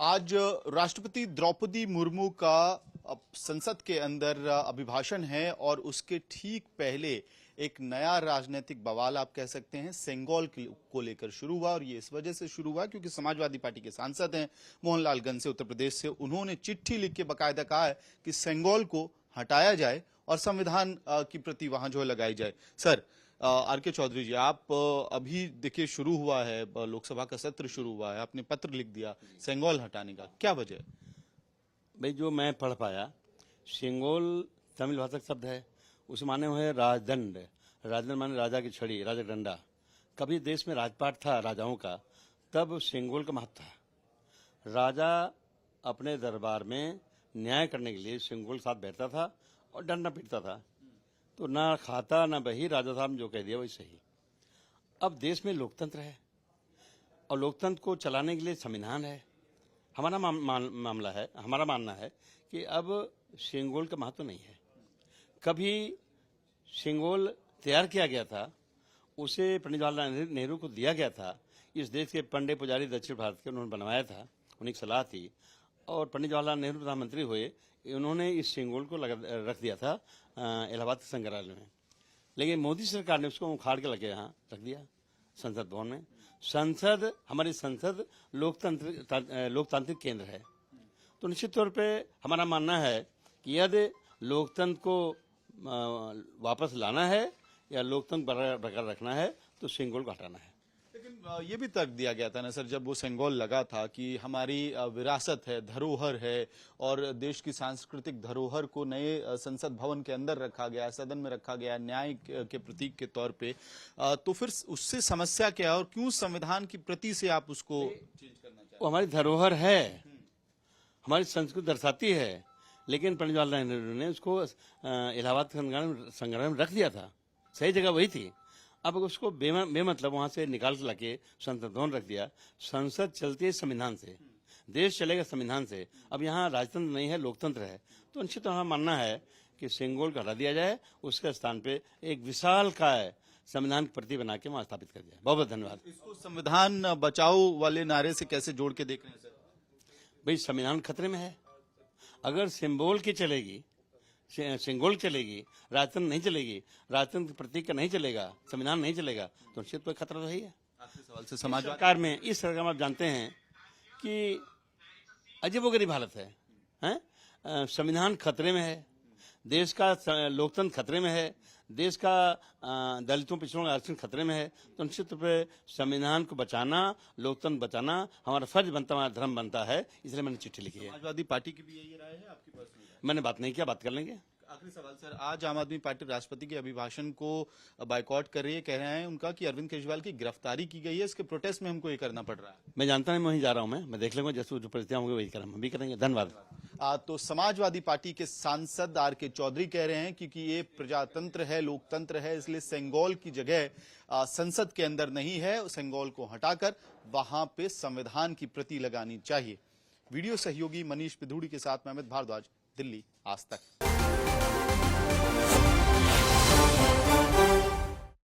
आज राष्ट्रपति द्रौपदी मुर्मू का संसद के अंदर अभिभाषण है और उसके ठीक पहले एक नया राजनीतिक बवाल आप कह सकते हैं सेंगोल को लेकर शुरू हुआ। और ये इस वजह से शुरू हुआ क्योंकि समाजवादी पार्टी के सांसद हैं मोहनलालगंज से, उत्तर प्रदेश से, उन्होंने चिट्ठी लिख के बाकायदा कहा है कि सेंगोल को हटाया जाए और संविधान की प्रति वहां जो है लगाई जाए। Sir, R K. चौधरी जी, आप अभी देखिए शुरू हुआ है, लोकसभा का सत्र शुरू हुआ है, आपने पत्र लिख दिया सेंगोल हटाने का, क्या वजह है? भाई, जो मैं पढ़ पाया, सेंगोल तमिल भाषा का शब्द है, उसे माने हुए है राजदंड। राजदंड माने राजा की छड़ी, राजा डंडा। कभी देश में राजपाट था राजाओं का, तब सेंगोल का महत्व था। राजा अपने दरबार में न्याय करने के लिए सेंगोल के साथ बैठता था और डंडा पीटता था। तो ना खाता ना बही, राजा साहब ने जो कह दिया वही सही। अब देश में लोकतंत्र है और लोकतंत्र को चलाने के लिए संविधान है। हमारा मामला है, हमारा मानना है कि अब सेंगोल का महत्व नहीं है। कभी सेंगोल तैयार किया गया था, उसे पंडित जवाहरलाल नेहरू को दिया गया था। इस देश के पंडित पुजारी दक्षिण भारत के, उन्होंने बनवाया था, उन्हीं की सलाह थी। और पंडित जवाहरलाल नेहरू प्रधानमंत्री हुए, उन्होंने इस सेंगोल को रख दिया था इलाहाबाद संग्रहालय में। लेकिन मोदी सरकार ने उसको उखाड़ के लगे यहाँ रख दिया संसद भवन में। संसद, हमारी संसद लोकतांत्रिक केंद्र है। तो निश्चित तौर पे हमारा मानना है कि यदि लोकतंत्र को वापस लाना है या लोकतंत्र बरकरार रखना है तो सेंगोल को हटाना है। लेकिन ये भी तर्क दिया गया था ना सर, जब वो सेंगोल लगा था कि हमारी विरासत है, धरोहर है और देश की सांस्कृतिक धरोहर को नए संसद भवन के अंदर रखा गया, सदन में रखा गया न्याय के प्रतीक के तौर पे, तो फिर उससे समस्या क्या है और क्यों संविधान की प्रति से आप उसको चेंज करना चाहते हैं? वो हमारी धरोहर है, हमारी संस्कृति दर्शाती है, लेकिन पंडित जवाहरलाल नेहरू ने उसको इलाहाबाद संग्रहालय में रख दिया था। सही जगह वही थी। अब उसको बेमतलब वहां से निकाल के लाके संसद भवन रख दिया। संसद चलती है संविधान से, देश चलेगा संविधान से। अब यहाँ राजतंत्र नहीं है, लोकतंत्र है। तो निश्चित हमारा मानना है कि सेंगोल को हटा दिया जाए, उसके स्थान पे एक विशाल काय संविधान की प्रति बना के वहां स्थापित कर दिया। बहुत बहुत धन्यवाद। इसको संविधान बचाओ वाले नारे से कैसे जोड़ के देख रहे हैं सर? भाई, संविधान खतरे में है। अगर सिंबल की चलेगी, सेंगोल चलेगी, राजतंत्र नहीं चलेगी, राजतंत्र प्रतीक का नहीं चलेगा, संविधान नहीं चलेगा, तो निश्चित कोई खतरा तो है ही है। आखिरी सवाल से, समाज सरकार में, इस सरकार में आप जानते हैं कि अजीबोगरीब हालत है? संविधान खतरे में है, देश का लोकतंत्र खतरे में है, देश का दलितों पिछड़ों का आरक्षण खतरे में है। तो निश्चित रूप से संविधान को बचाना, लोकतंत्र बचाना हमारा फर्ज बनता, हमारा धर्म बनता है। इसलिए मैंने चिट्ठी लिखी है। समाजवादी पार्टी की भी यही राय है आपकी पर्सनल? मैंने बात नहीं किया, बात कर लेंगे। आखिरी सवाल सर, आज आम आदमी पार्टी राष्ट्रपति के अभिभाषण को बायकॉट कर रही है, कह रहे हैं उनका कि अरविंद केजरीवाल की गिरफ्तारी की गई है, इसके प्रोटेस्ट में हमको ये करना पड़ रहा है। मैं जानता नहीं, मैं वहीं जा रहा हूँ, मैं देख लूंगा, जैसे जो परिस्थितियां होंगी वही करेंगे, हम भी करेंगे। धन्यवाद। तो समाजवादी पार्टी के सांसद आर.के. चौधरी कह रहे हैं क्योंकि ये प्रजातंत्र है, लोकतंत्र है, इसलिए सेंगोल की जगह संसद के अंदर नहीं है, सेंगोल को हटाकर वहां पे संविधान की प्रति लगानी चाहिए। वीडियो सहयोगी मनीष पिधूड़ी के साथ मैं अमित भारद्वाज, दिल्ली आज तक।